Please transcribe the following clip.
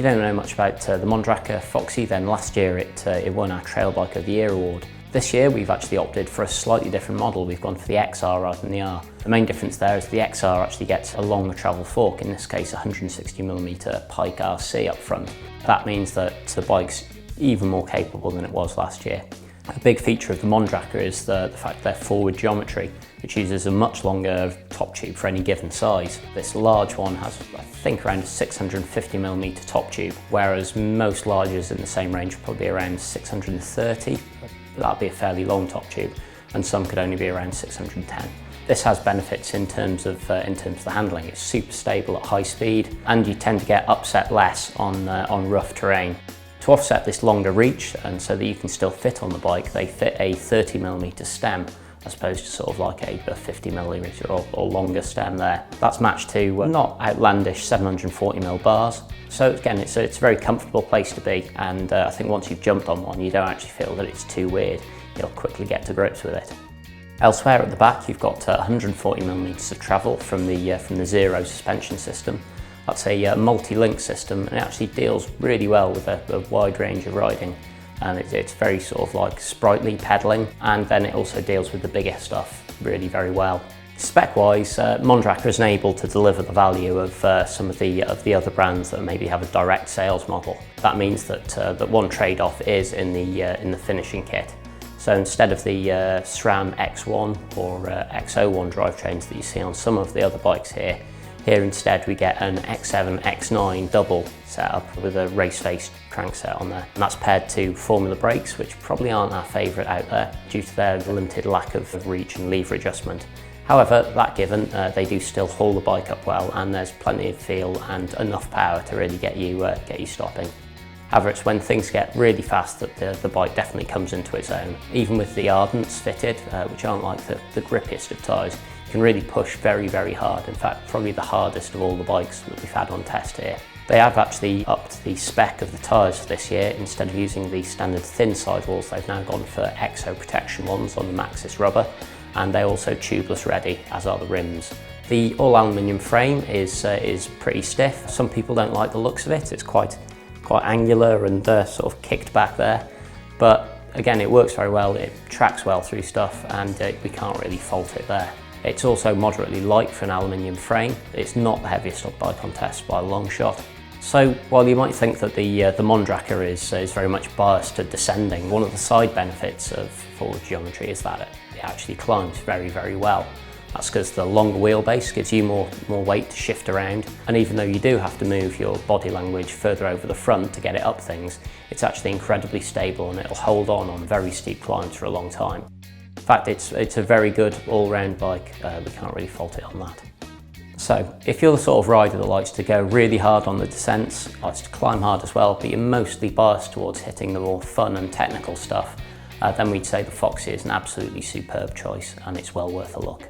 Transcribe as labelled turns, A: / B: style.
A: you don't know much about the Mondraker Foxy, then last year it won our Trail Bike of the Year award. This year we've actually opted for a slightly different model. We've gone for the XR rather than the R. The main difference there is the XR actually gets a longer travel fork, in this case 160mm Pike RC up front. That means that the bike's even more capable than it was last year. A big feature of the Mondraker is the fact they're forward geometry, which uses a much longer top tube for any given size. This large one has, I think, around a 650mm top tube, whereas most largers in the same range would probably be around 630. That'd be a fairly long top tube, and some could only be around 610. This has benefits in terms of the handling. It's super stable at high speed, and you tend to get upset less on rough terrain. To offset this longer reach, and so that you can still fit on the bike, they fit a 30mm stem, as opposed to sort of like a 50mm or longer stem there. That's matched to not outlandish 740mm bars. So again, it's a very comfortable place to be, and I think once you've jumped on one, you don't actually feel that it's too weird. You'll quickly get to grips with it. Elsewhere at the back, you've got 140mm of travel from the Zero suspension system. That's a multi-link system, and it actually deals really well with a wide range of riding. And it's very sort of like sprightly pedalling, and then it also deals with the bigger stuff really very well. Spec-wise, Mondraker isn't able to deliver the value of some of the other brands that maybe have a direct sales model. That means that one trade-off is in the finishing kit. So instead of the SRAM X1 or X01 drivetrains that you see on some of the other bikes here instead we get an X7, X9 double setup with a race-faced crankset on there. And that's paired to Formula brakes, which probably aren't our favourite out there due to their limited lack of reach and lever adjustment. However, that given, they do still haul the bike up well, and there's plenty of feel and enough power to really get you stopping. However, it's when things get really fast that the bike definitely comes into its own. Even with the Ardents fitted, which aren't like the grippiest of tyres, you can really push very, very hard. In fact, probably the hardest of all the bikes that we've had on test here. They have actually upped the spec of the tyres this year. Instead of using the standard thin sidewalls, they've now gone for exo protection ones on the Maxxis rubber, and they're also tubeless ready, as are the rims. The all aluminium frame is pretty stiff. Some people don't like the looks of it. It's quite angular and sort of kicked back there, but again, it works very well. It tracks well through stuff, and we can't really fault it there. It's also moderately light for an aluminium frame. It's not the heaviest bike on test by a long shot. So while you might think that the Mondraker is very much biased to descending, one of the side benefits of forward geometry is that it actually climbs very, very well. That's because the longer wheelbase gives you more weight to shift around, and even though you do have to move your body language further over the front to get it up things, it's actually incredibly stable, and it'll hold on very steep climbs for a long time. In fact, it's a very good all-round bike. We can't really fault it on that. So if you're the sort of rider that likes to go really hard on the descents, likes to climb hard as well, but you're mostly biased towards hitting the more fun and technical stuff, then we'd say the Foxy is an absolutely superb choice, and it's well worth a look.